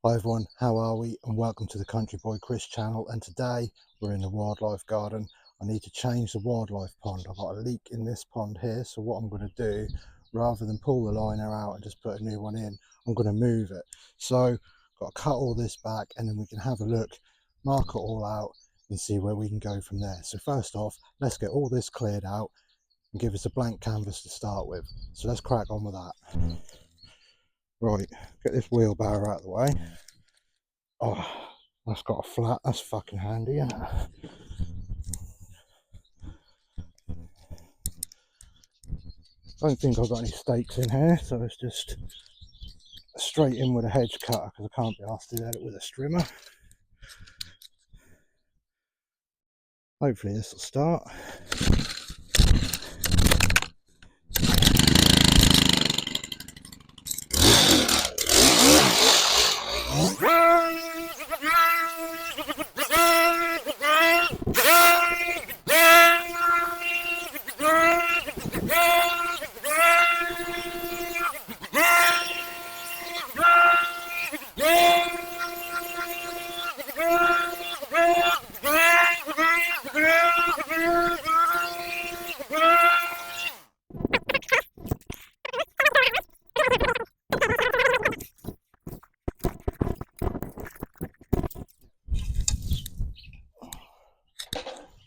Hi everyone, how are we? And welcome to the Country Boy Chris channel. And today we're in the wildlife garden. I need to change the wildlife pond. I've got a leak in this pond here, so what I'm going to do, rather than pull the liner out and just put a new one in, I'm going to move it. So I've got to cut all this back and then we can have a look, mark it all out and see where we can go from there. So first off, let's get all this cleared out and give us a blank canvas to start with. So let's crack on with that. Right, get this wheelbarrow out of the way. Oh, that's got a flat. That's fucking handy, isn't it? I don't think I've got any stakes in here, so it's just straight in with a hedge cutter because I can't be asked to do it with a strimmer. Hopefully this will start.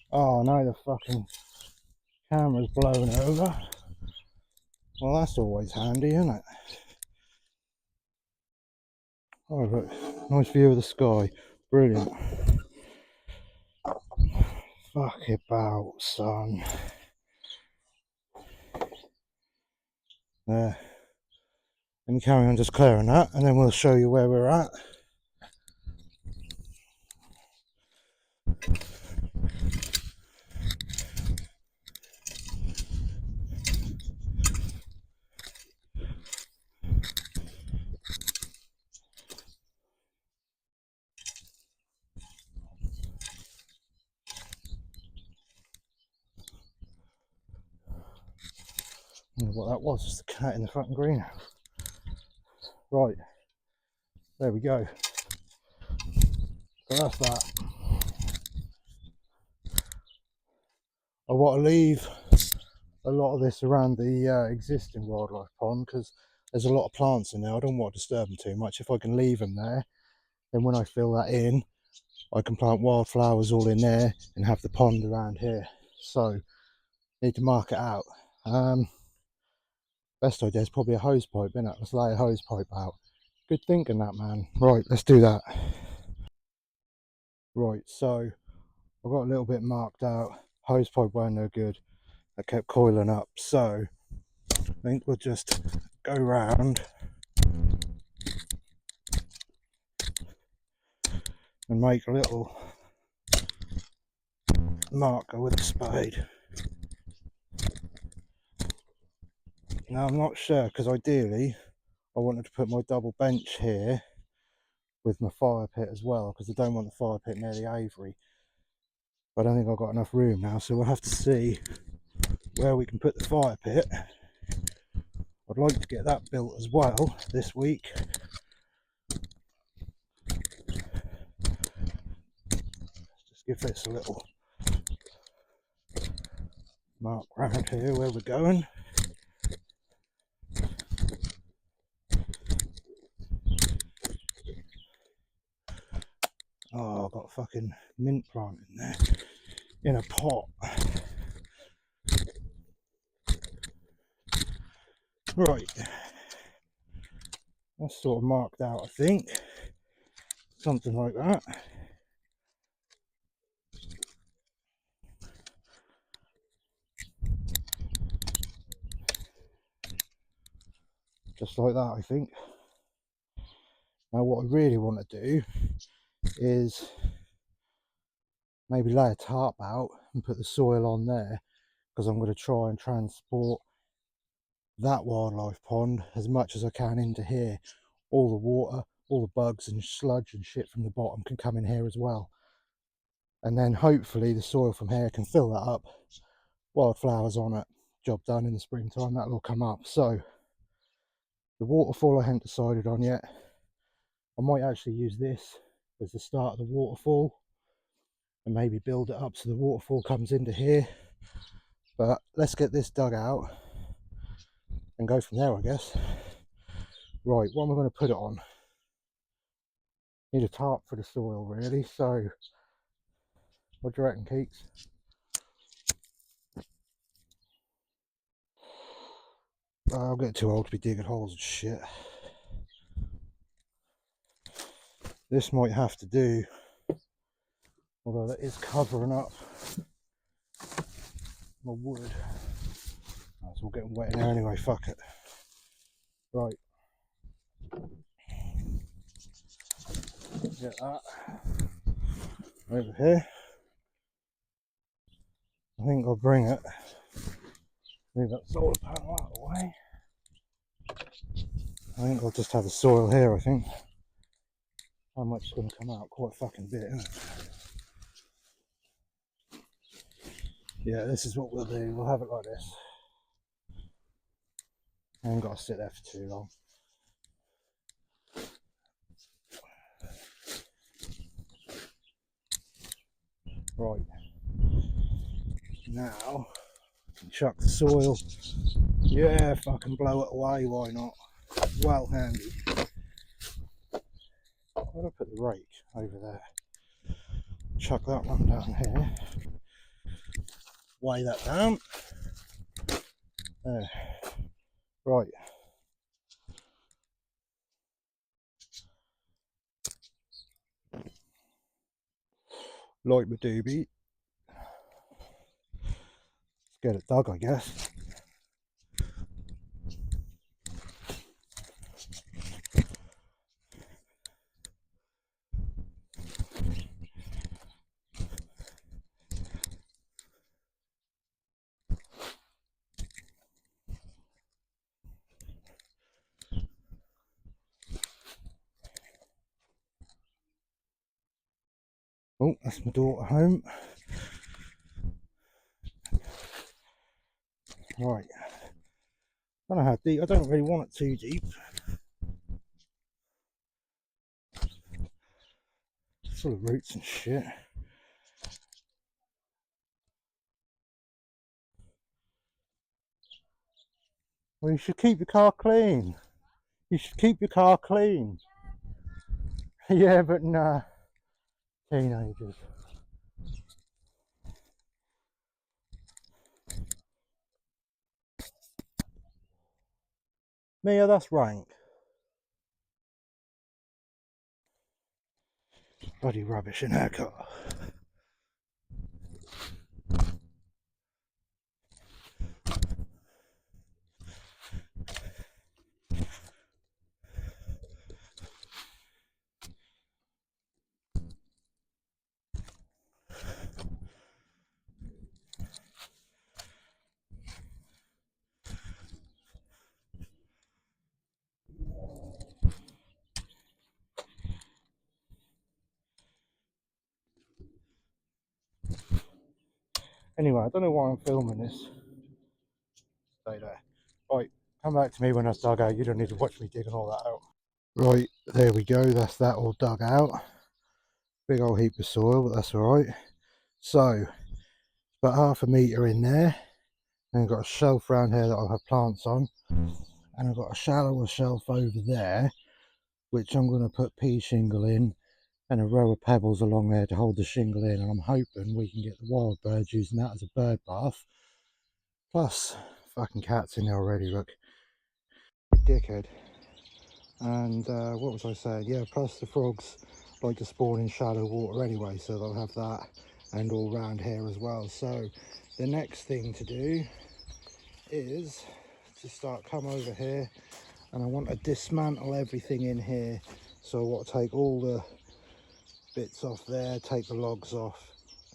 Oh no, the fucking camera's blown over. Well, that's always handy, isn't it? Oh, look, nice view of the sky. Brilliant. Fuck about, son. There. Let me carry on just clearing that and then we'll show you where we're at. What that was, just a cat in the front greenhouse. Right, there we go. So that's that. I want to leave a lot of this around the existing wildlife pond because there's a lot of plants in there. I don't want to disturb them too much. If I can leave them there, then when I fill that in, I can plant wildflowers all in there and have the pond around here. So need to mark it out. Best idea is probably a hose pipe, innit? Let's lay a hose pipe out. Good thinking, that, man. Right, let's do that. Right, so I've got a little bit marked out. Hose pipe weren't no good. I kept coiling up, so I think we'll just go round and make a little marker with a spade. Now I'm not sure because ideally I wanted to put my double bench here with my fire pit as well because I don't want the fire pit near the aviary, but I don't think I've got enough room now, so we'll have to see where we can put the fire pit. I'd like to get that built as well this week. Just give this a little mark round here where we're going. Oh, I've got a fucking mint plant in there in a pot. Right, that's sort of marked out, I think. Something like that. Just like that, I think. Now what I really want to do is maybe lay a tarp out and put the soil on there, because I'm going to try and transport that wildlife pond as much as I can into here. All the water, all the bugs and sludge and shit from the bottom can come in here as well, and then hopefully the soil from here can fill that up. Wildflowers on it, job done in the springtime, that'll all come up. So the waterfall I haven't decided on yet. I might actually use this as the start of the waterfall and maybe build it up so the waterfall comes into here. But let's get this dug out and go from there, I guess. Right, what am I going to put it on? Need a tarp for the soil, really. So what do you reckon, Keeks? I'll get too old to be digging holes and shit. This might have to do, although that is covering up my wood. It's all getting wet in there anyway, fuck it. Right. Get that over here. I think I'll bring it. Move that solar panel out of the way. I think I'll just have the soil here, I think. How much is going to come out? Quite a fucking bit, isn't it? Yeah, this is what we'll do. We'll have it like this. I ain't got to sit there for too long. Right. Now, chuck the soil. Yeah, fucking blow it away, why not? Well handy. Where do I put the rake? Over there. Chuck that one down here. Weigh that down. There. Right. Light my doobie. Let's get it dug, I guess. Oh, that's my daughter home. Right. I don't know how deep. I don't really want it too deep. It's full of roots and shit. Well, you should keep your car clean. You should keep your car clean. Yeah, but nah. Teenagers. Mia, that's rank. Bloody rubbish in her car. Anyway, I don't know why I'm filming this. Stay there. Right, come back to me when that's dug out. You don't need to watch me digging all that out. Right, there we go. That's that all dug out. Big old heap of soil, but that's alright. So, about half a metre in there. And I've got a shelf around here that I'll have plants on. And I've got a shallower shelf over there, which I'm going to put pea shingle in. And a row of pebbles along there to hold the shingle in, and I'm hoping we can get the wild birds using that as a bird bath. Plus, fucking cats in there already, look. Dickhead. And what was I saying? Yeah, plus the frogs like to spawn in shallow water anyway, so they'll have that and all round here as well. So the next thing to do is to start come over here, and I want to dismantle everything in here. So I want to take all the bits off there, take the logs off,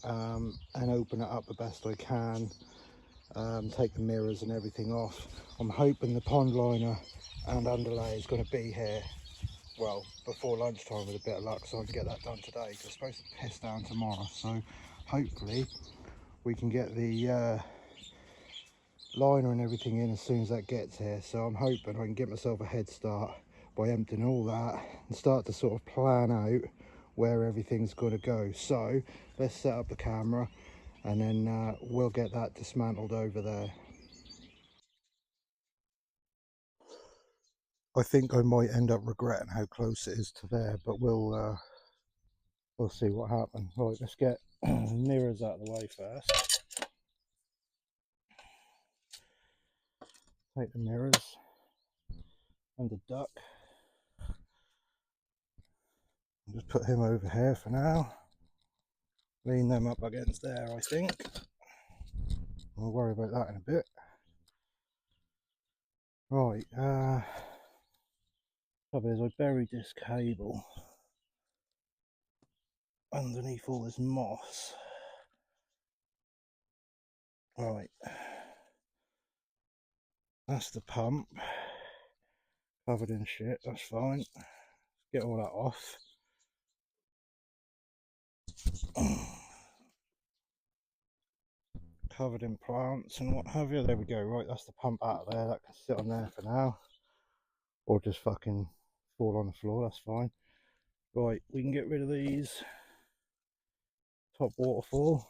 and open it up the best I can, take the mirrors and everything off. I'm hoping the pond liner and underlay is going to be here, well, before lunchtime with a bit of luck, so I can get that done today. It's supposed to piss down tomorrow, so hopefully we can get the liner and everything in as soon as that gets here. So I'm hoping I can get myself a head start by emptying all that and start to sort of plan out where everything's going to go. So let's set up the camera and then we'll get that dismantled over there. I think I might end up regretting how close it is to there, but we'll see what happens. Right, let's get mirrors out of the way first. Take the mirrors and the duck and just put him over here for now. Lean them up against there, I think. We'll worry about that in a bit. Right, trouble is I buried this cable underneath all this moss. Right, that's the pump, covered in shit, that's fine. Get all that off. Covered in plants and what have you. There we go. Right, that's the pump out of there. That can sit on there for now, or just fucking fall on the floor, that's fine. Right, we can get rid of these top waterfall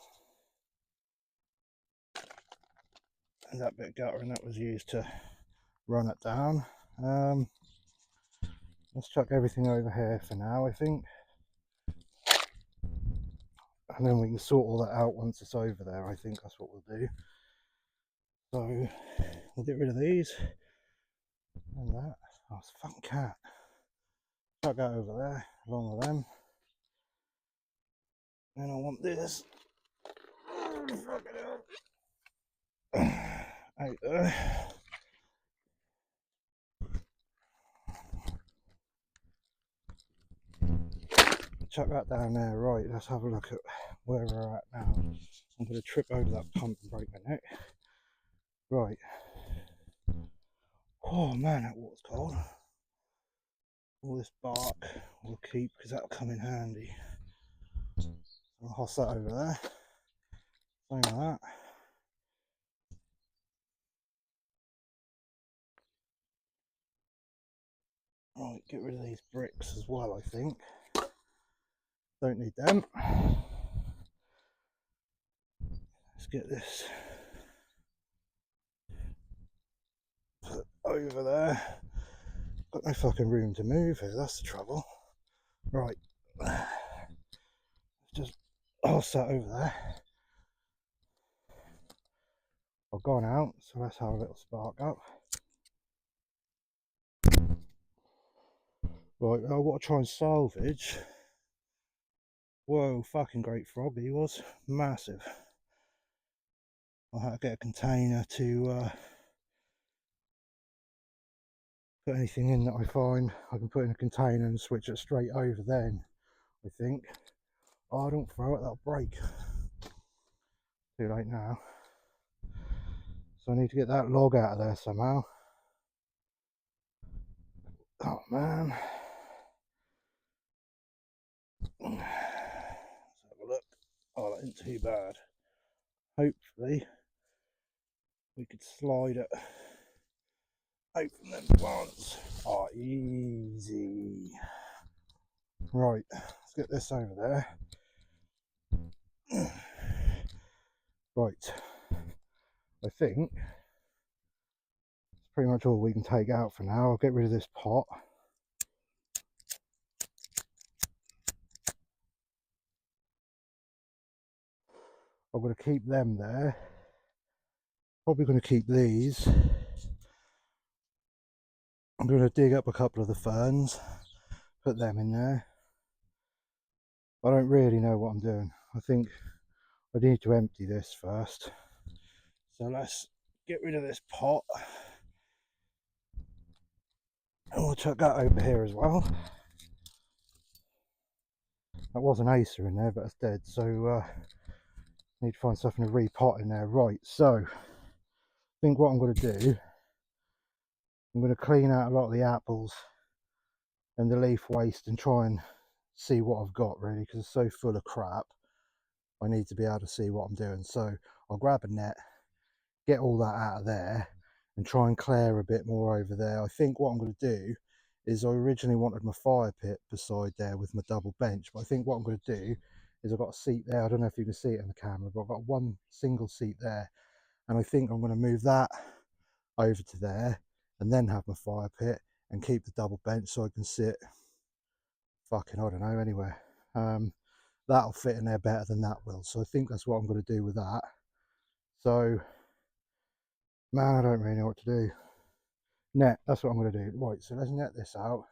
and that bit of guttering that was used to run it down. Let's chuck everything over here for now, I think, and then we can sort all that out once it's over there. I think that's what we'll do. So we'll get rid of these and that. Oh, it's a fucking cat. Chuck that over there along with them. Then I want this out there. Chuck that down there. Right, let's have a look at where we're at now. I'm going to trip over that pump and break my neck. Right. Oh man, that water's cold. All this bark we'll keep because that'll come in handy. I'll hoss that over there. Same like that. Right, get rid of these bricks as well, I think. Don't need them. Let's get this put over there. Got no fucking room to move here, that's the trouble. Right. Just hoss that over there. I've gone out, so let's have a little spark up. Right, I want to try and salvage. Whoa, fucking great frog he was. Massive. I had to get a container to put anything in that I find. I can put in a container and switch it straight over then, I think. Oh, don't throw it, that'll break. Too late now. So I need to get that log out of there somehow. Oh man. Let's have a look. Oh, that isn't too bad. Hopefully we could slide it out from them plants. Oh, easy. Right, let's get this over there. Right, I think that's pretty much all we can take out for now. I'll get rid of this pot. I'm going to keep them there. Probably going to keep these. I'm going to dig up a couple of the ferns, put them in there. I don't really know what I'm doing. I think I need to empty this first. So let's get rid of this pot. And we'll chuck that over here as well. That was an acer in there, but it's dead. So need to find something to repot in there. Right, so I think what I'm going to do, I'm going to clean out a lot of the apples and the leaf waste and try and see what I've got really, because it's so full of crap. I need to be able to see what I'm doing. So I'll grab a net, get all that out of there and try and clear a bit more over there. I think what I'm going to do is I originally wanted my fire pit beside there with my double bench, but I think what I'm going to do is I've got a seat there. I don't know if you can see it in the camera, but I've got one single seat there, and I think I'm going to move that over to there and then have my fire pit and keep the double bench so I can sit fucking, I don't know, anywhere. That'll fit in there better than that will, so I think that's what I'm going to do with that. So man, I don't really know what to do. Net, that's what I'm going to do. Right, so let's net this out,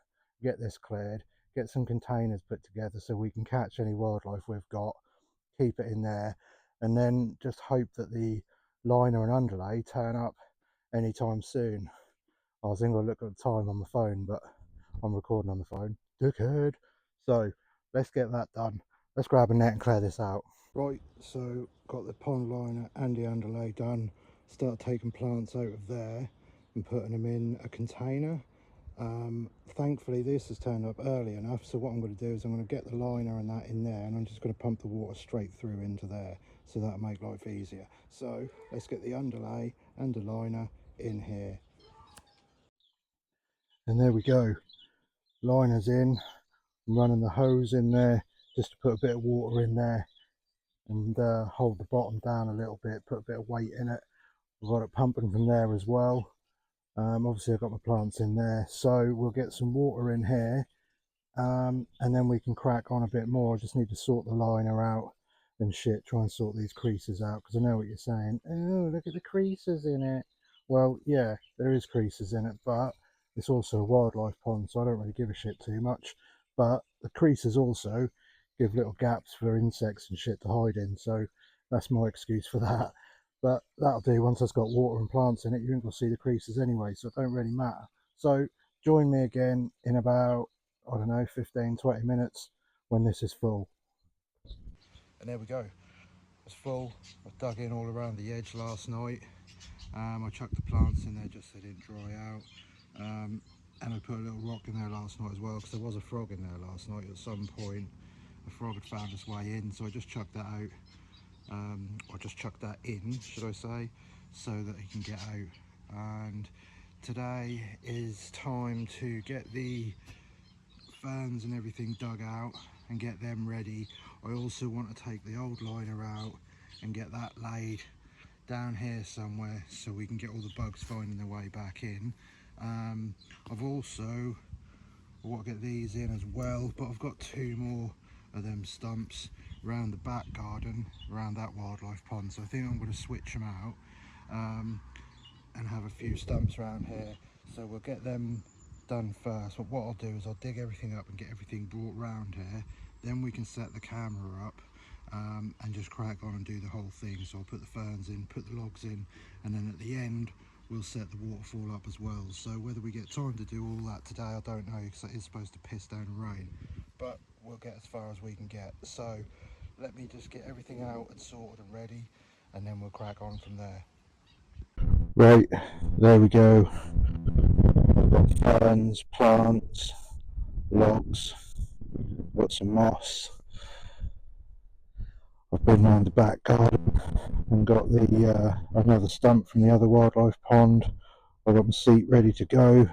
get this cleared, get some containers put together so we can catch any wildlife we've got, keep it in there, and then just hope that the liner and underlay turn up anytime soon. I was going to look at the time on my phone, but I'm recording on the phone. Dickhead. So let's get that done. Let's grab a net and clear this out. Right, so got the pond liner and the underlay done. Start taking plants out of there and putting them in a container. Thankfully this has turned up early enough, so what I'm going to do is I'm going to get the liner and that in there, and I'm just going to pump the water straight through into there, so that'll make life easier. So let's get the underlay and the liner in here. And there we go, liner's in. I'm running the hose in there just to put a bit of water in there and hold the bottom down a little bit, put a bit of weight in it. I've got it pumping from there as well. Obviously I've got my plants in there, so we'll get some water in here, and then we can crack on a bit more. I just need to sort the liner out and shit, try and sort these creases out, because I know what you're saying. Oh, look at the creases in it. Well, yeah, there is creases in it, but it's also a wildlife pond, so I don't really give a shit too much. But the creases also give little gaps for insects and shit to hide in, so that's my excuse for that. But that'll do. Once it's got water and plants in it, you ain't gonna see the creases anyway, so it don't really matter. So join me again in about, I don't know, 15-20 minutes when this is full. And there we go, it's full. I dug in all around the edge last night. I chucked the plants in there just so they didn't dry out, and I put a little rock in there last night as well, because there was a frog in there last night at some point. A frog had found its way in, so I just chucked that out, or just chucked that in, should I say, so that he can get out. And today is time to get the ferns and everything dug out and get them ready. I also want to take the old liner out and get that laid down here somewhere so we can get all the bugs finding their way back in. I've also want to get these in as well, but I've got two more of them stumps around the back garden, around that wildlife pond, so I think I'm going to switch them out, and have a few stumps around here. So we'll get them done first, but what I'll do is I'll dig everything up and get everything brought round here, then we can set the camera up, and just crack on and do the whole thing. So I'll put the ferns in, put the logs in, and then at the end we'll set the waterfall up as well. So whether we get time to do all that today, I don't know, because it is supposed to piss down rain, but we'll get as far as we can get. So let me just get everything out and sorted and ready, and then we'll crack on from there. Right, there we go. I've got ferns, plants, logs, got some moss. I've been round the back garden and got the another stump from the other wildlife pond. I've got my seat ready to go,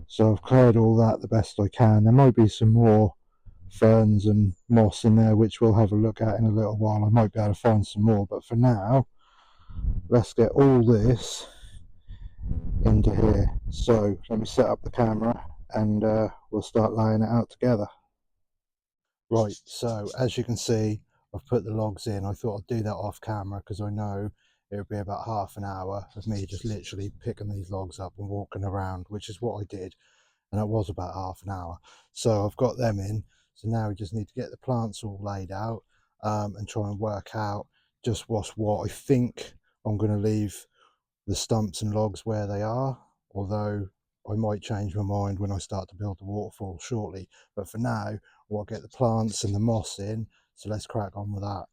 so I've cleared all that the best I can. There might be some more ferns and moss in there which we'll have a look at in a little while. I might be able to find some more, but for now let's get all this into here. So let me set up the camera and we'll start laying it out together. Right, so as you can see, I've put the logs in. I thought I'd do that off camera because I know it would be about half an hour of me just literally picking these logs up and walking around, which is what I did, and it was about half an hour. So I've got them in, so now we just need to get the plants all laid out, and try and work out just what's what. I think I'm going to leave the stumps and logs where they are, although I might change my mind when I start to build the waterfall shortly. But for now, I'll get the plants and the moss in, so let's crack on with that.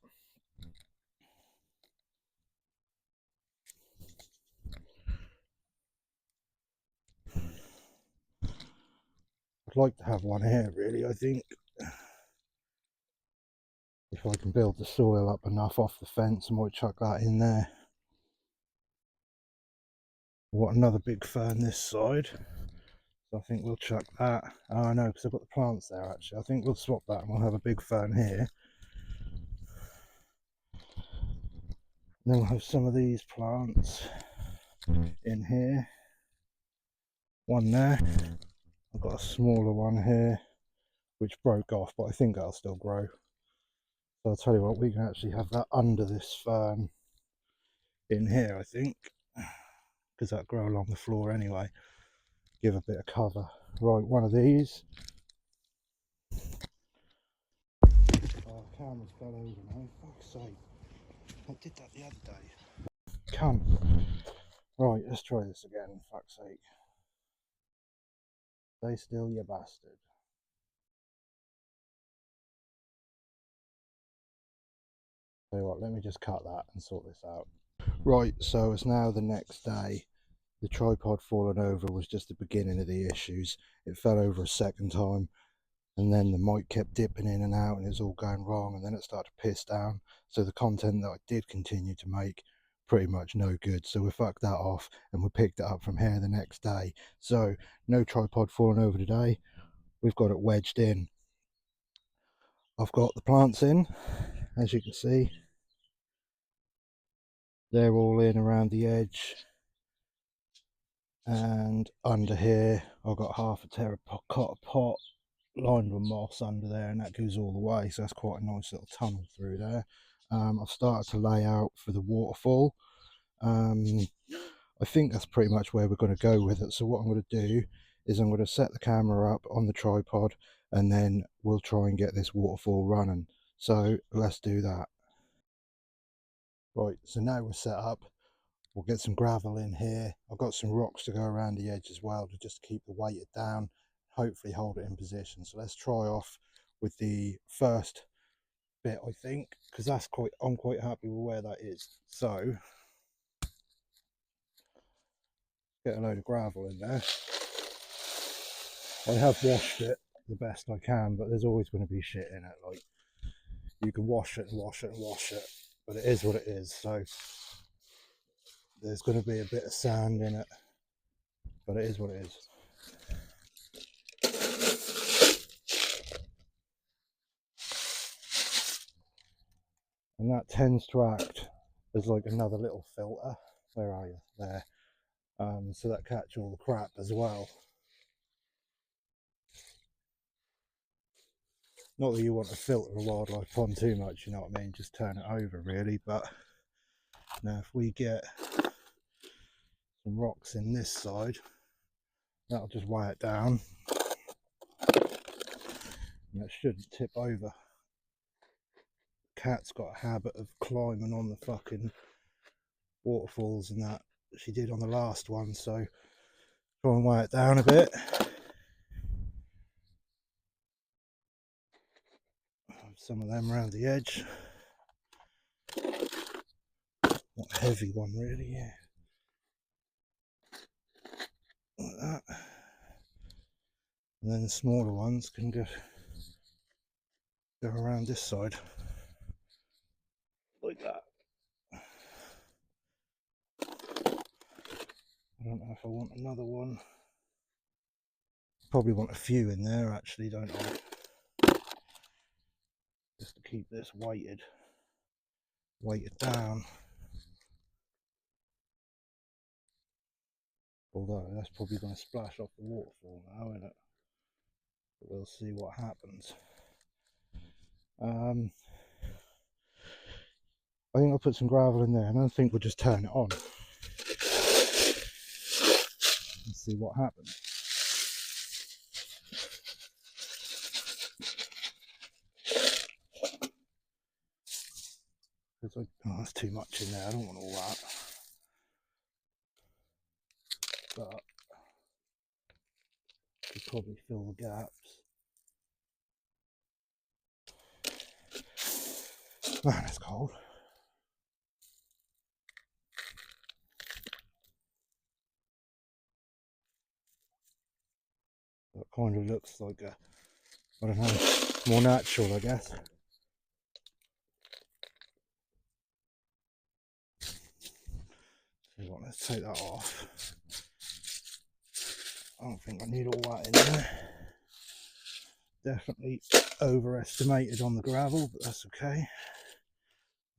I'd like to have one here, really. I think if I can build the soil up enough off the fence, I might chuck that in there. What, another big fern this side. So I think we'll chuck that. Oh no, because I've got the plants there actually. I think we'll swap that and we'll have a big fern here. And then we'll have some of these plants in here. One there. I've got a smaller one here which broke off, but I think that'll still grow. So I'll tell you what, we can actually have that under this fern in here, I think, because that'll grow along the floor anyway. Give a bit of cover. Right, one of these. Oh, camera's fell over now, fuck's sake. I did that the other day. Cunt. Right, let's try this again, fuck's sake. Stay still, you bastard. Tell you what, let me just cut that and sort this out. Right, so it's now the next day. The tripod falling over was just the beginning of the issues. It fell over a second time, and then the mic kept dipping in and out and it was all going wrong, and then it started to piss down. So the content that I did continue to make, pretty much no good. So we fucked that off and we picked it up from here the next day. So no tripod falling over today. We've got it wedged in. I've got the plants in, as you can see. They're all in around the edge. And under here I've got half a terracotta pot lined with moss under there, and that goes all the way, so that's quite a nice little tunnel through there. I've started to lay out for the waterfall. I think that's pretty much where we're going to go with it. So what I'm going to do is I'm going to set the camera up on the tripod, and then we'll try and get this waterfall running. So let's do that. Right, so now we're set up. We'll get some gravel in here. I've got some rocks to go around the edge as well to just keep the weight down, hopefully hold it in position. So let's try off with the first bit, I think, because that's I'm quite happy with where that is. So get a load of gravel in there. I have washed it the best I can, but there's always going to be shit in it. Like, you can wash it and wash it and wash it, but it is what it is. So there's going to be a bit of sand in it, but it is what it is. And that tends to act as like another little filter. Where are you? There. So that catch all the crap as well. Not that you want to filter a wildlife pond too much, you know what I mean, just turn it over really. But now if we get some rocks in this side, that'll just weigh it down, and it shouldn't tip over. Cat's got a habit of climbing on the fucking waterfalls and that she did on the last one, so try and weigh it down a bit. Some of them around the edge. Not a heavy one really, yeah. Like that. And then the smaller ones can go around this side. Like that. I don't know if I want another one. Probably want a few in there actually, don't I? Just to keep this weighted down. Although that's probably going to splash off the waterfall now, isn't it? But we'll see what happens. I think I'll put some gravel in there, and I think we'll just turn it on and see what happens. Oh, that's too much in there. I don't want all that. But could probably fill the gaps. Man, it's cold. That kind of looks like a, I don't know, more natural, I guess. So what, let's take that off. I don't think I need all that in there. Definitely overestimated on the gravel, but that's okay.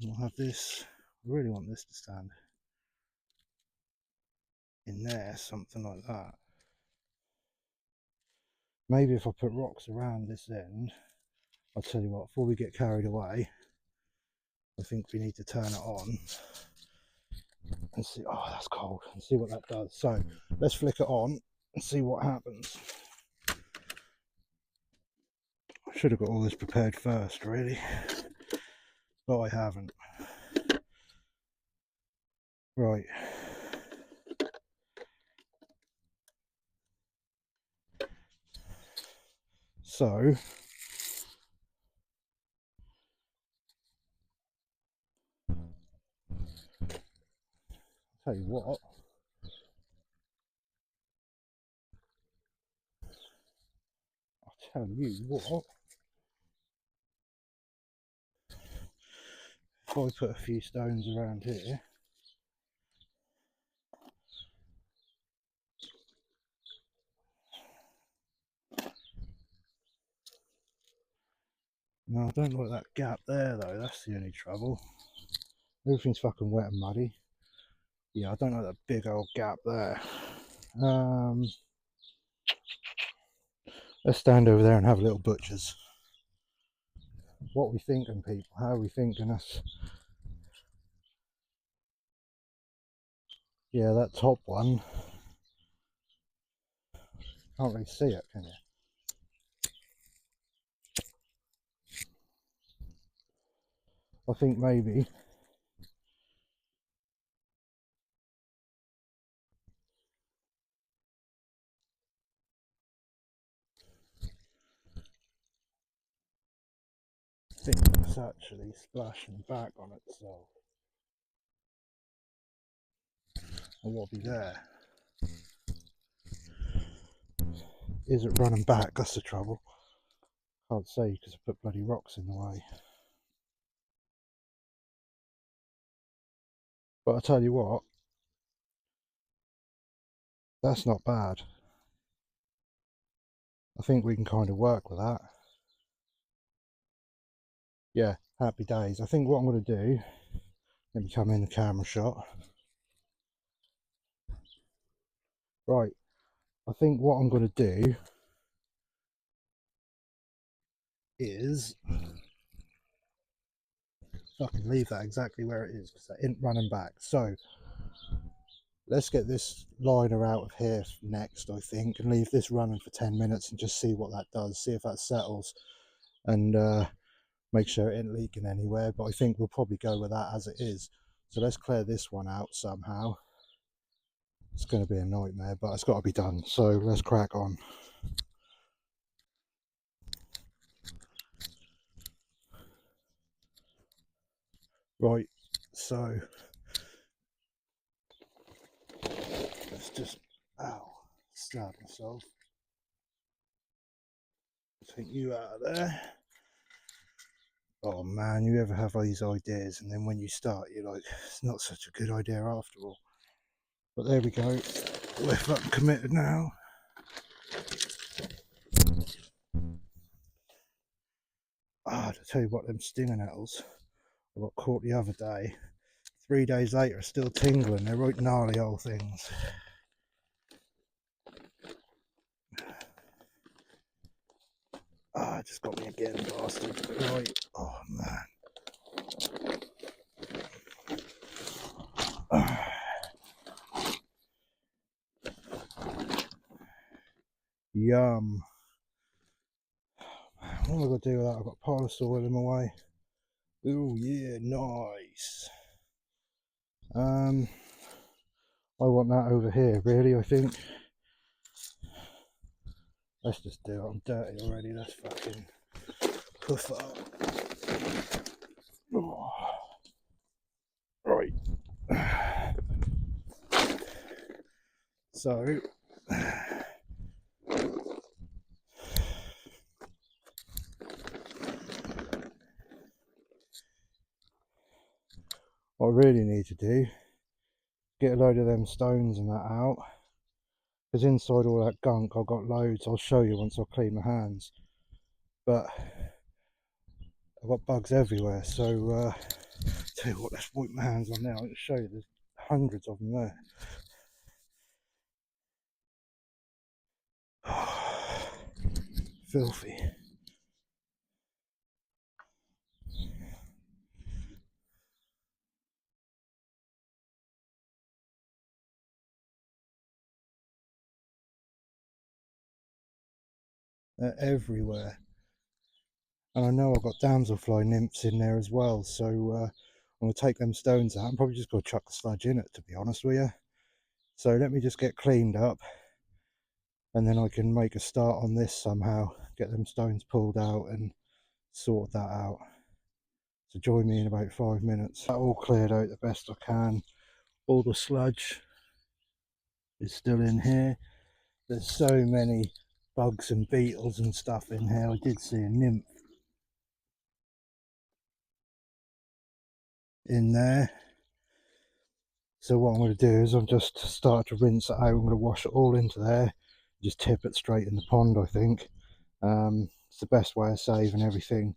We'll have this. I really want this to stand in there, something like that. Maybe if I put rocks around this end, I'll tell you what, before we get carried away, I think we need to turn it on and see. Oh, that's cold. And see what that does. So let's flick it on and see what happens. I should have got all this prepared first, really, but I haven't. Right. So tell you what, if I put a few stones around here, no, I don't like that gap there though, that's the only trouble. Everything's fucking wet and muddy. Yeah, I don't like that big old gap there. Let's stand over there and have a little butchers. What are we thinking, people? How are we thinking us? Yeah, that top one, can't really see it, can you? I think maybe it's actually splashing back on itself. And what'll be there? Is it running back? That's the trouble. Can't say because I put bloody rocks in the way. But I tell you what, that's not bad. I think we can kind of work with that. Yeah, happy days. I think what I'm going to do, let me come in the camera shot. Right, I think what I'm going to do is fucking leave that exactly where it is because that isn't running back. So let's get this liner out of here next, I think, and leave this running for 10 minutes and just see what that does, see if that settles, and make sure it ain't leaking anywhere. But I think we'll probably go with that as it is. So let's clear this one out somehow. It's going to be a nightmare, but it's got to be done. So let's crack on. Right, so let's just, stab myself. Take you out of there. Oh man, you ever have these ideas and then when you start you're like, it's not such a good idea after all. But there we go, we're fucking committed now. To tell you what, them stinging nettles I got caught the other day, 3 days later still tingling. They're right gnarly old things. It just got me again, bastard. Right, oh man. Yum. What am I going to do with that? I've got a pile of soil in my way. Oh yeah, nice. I want that over here, really, I think. Let's just do it. I'm dirty already. Let's fucking puff it up. Oh. Right. So what I really need to do, get a load of them stones and that out because inside all that gunk I've got loads. I'll show you once I clean my hands, but I've got bugs everywhere. So tell you what, let's wipe my hands on now. I'll show you there's hundreds of them there. Filthy. They're everywhere. And I know I've got damselfly nymphs in there as well, so I'm going to take them stones out. I'm probably just going to chuck the sludge in it, to be honest with you. So let me just get cleaned up, and then I can make a start on this somehow, get them stones pulled out and sort that out. So join me in about 5 minutes. That all cleared out the best I can. All the sludge is still in here. There's so many bugs and beetles and stuff in here. I did see a nymph in there. So what I'm going to do is I'm just start to rinse it out. I'm going to wash it all into there, just tip it straight in the pond. I think it's the best way of saving everything.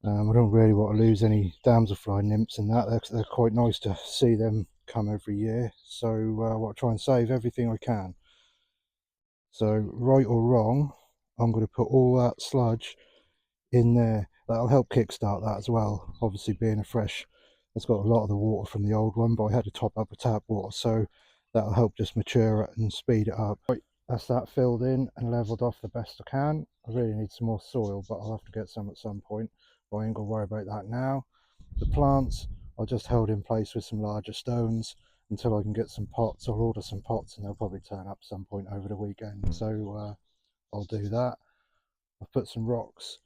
I don't really want to lose any damselfly nymphs in that. They're quite nice to see them come every year. So I want to try and save everything I can. So right or wrong, I'm going to put all that sludge in there. That'll help kickstart that as well. Obviously being a fresh, it's got a lot of the water from the old one, but I had to top up with tap water, so that'll help just mature it and speed it up. Right, that's that filled in and leveled off the best I can. I really need some more soil, but I'll have to get some at some point, but I ain't gonna worry about that now. The plants are just held in place with some larger stones until I can get some pots. I'll order some pots and they'll probably turn up some point over the weekend, so I'll do that. I've put some rocks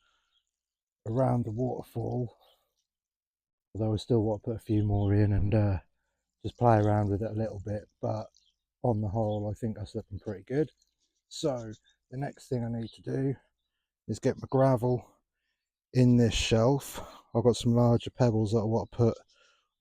around the waterfall, although I still want to put a few more in and just play around with it a little bit, but on the whole I think that's looking pretty good. So the next thing I need to do is get my gravel in this shelf. I've got some larger pebbles that I want to put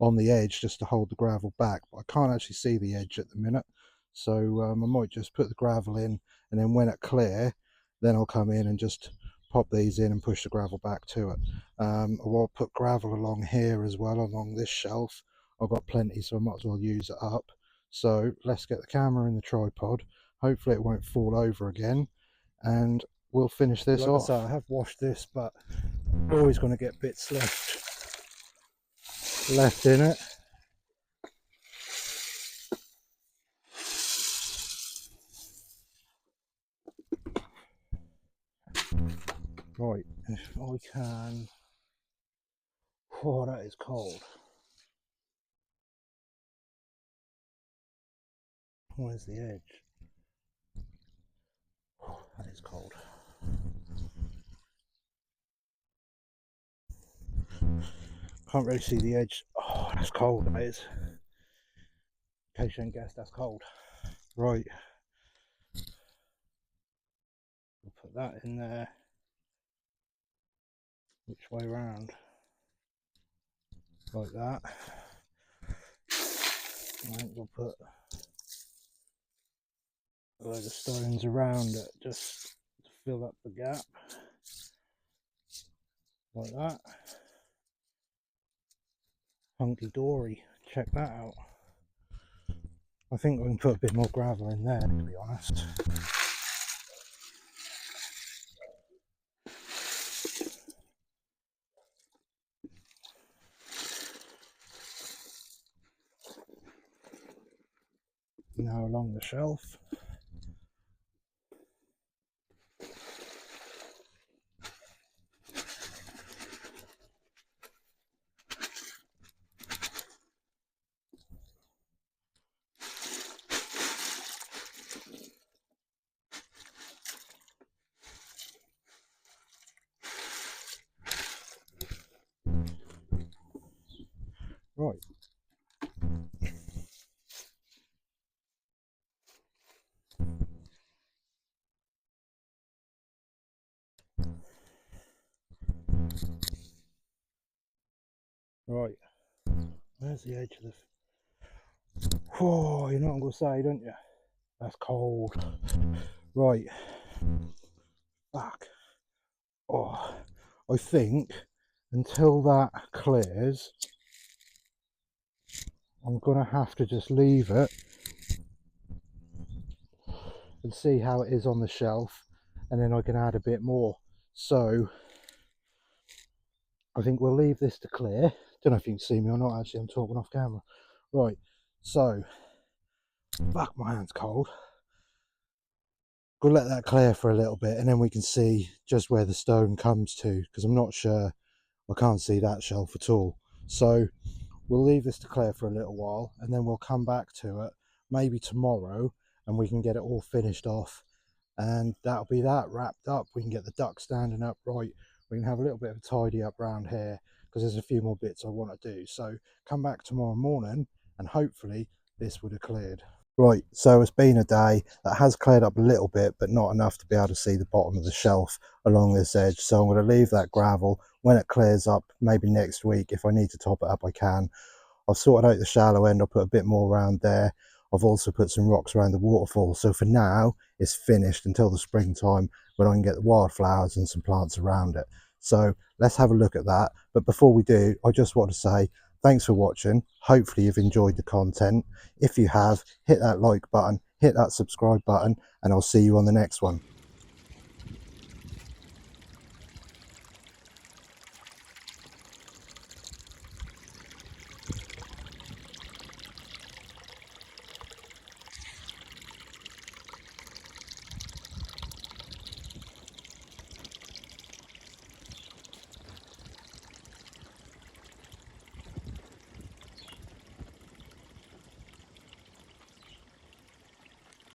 on the edge just to hold the gravel back, but I can't actually see the edge at the minute, so I might just put the gravel in, and then when it clear, then I'll come in and just pop these in and push the gravel back to it. I will put gravel along here as well, along this shelf. I've got plenty, so I might as well use it up. So let's get the camera in the tripod. Hopefully it won't fall over again, and we'll finish this off. Like I say, I have washed this, but I'm always going to get bits left in it. Right, if I can. Oh, that is cold. Where's the edge? Oh, that is cold. Can't really see the edge. Oh, that's cold, that is. In case you ain't guessed, that's cold. Right. We'll put that in there. Which way round? Like that. And we'll put a load of stones around it just to fill up the gap. Like that. Hunky dory. Check that out. I think we can put a bit more gravel in there, to be honest. Now along the shelf. Right. Right. Where's the edge of the... Oh, you know what I'm going to say, don't you? That's cold. Right. Fuck. Oh, I think until that clears, I'm gonna have to just leave it and see how it is on the shelf, and then I can add a bit more. So I think we'll leave this to clear. Don't know if you can see me or not, actually I'm talking off camera. Right, so fuck, my hand's cold. We'll let that clear for a little bit, and then we can see just where the stone comes to, because I'm not sure, I can't see that shelf at all. So we'll leave this to clear for a little while, and then we'll come back to it maybe tomorrow, and we can get it all finished off, and that'll be that wrapped up. We can get the duck standing upright, we can have a little bit of a tidy up around here, because there's a few more bits I want to do. So come back tomorrow morning and hopefully this would have cleared. Right, so it's been a day that has cleared up a little bit, but not enough to be able to see the bottom of the shelf along this edge. So I'm going to leave that gravel. When it clears up, maybe next week, if I need to top it up, I can. I've sorted out the shallow end. I'll put a bit more around there. I've also put some rocks around the waterfall. So for now, it's finished until the springtime, when I can get the wildflowers and some plants around it. So let's have a look at that. But before we do, I just want to say thanks for watching. Hopefully you've enjoyed the content. If you have, hit that like button, hit that subscribe button, and I'll see you on the next one.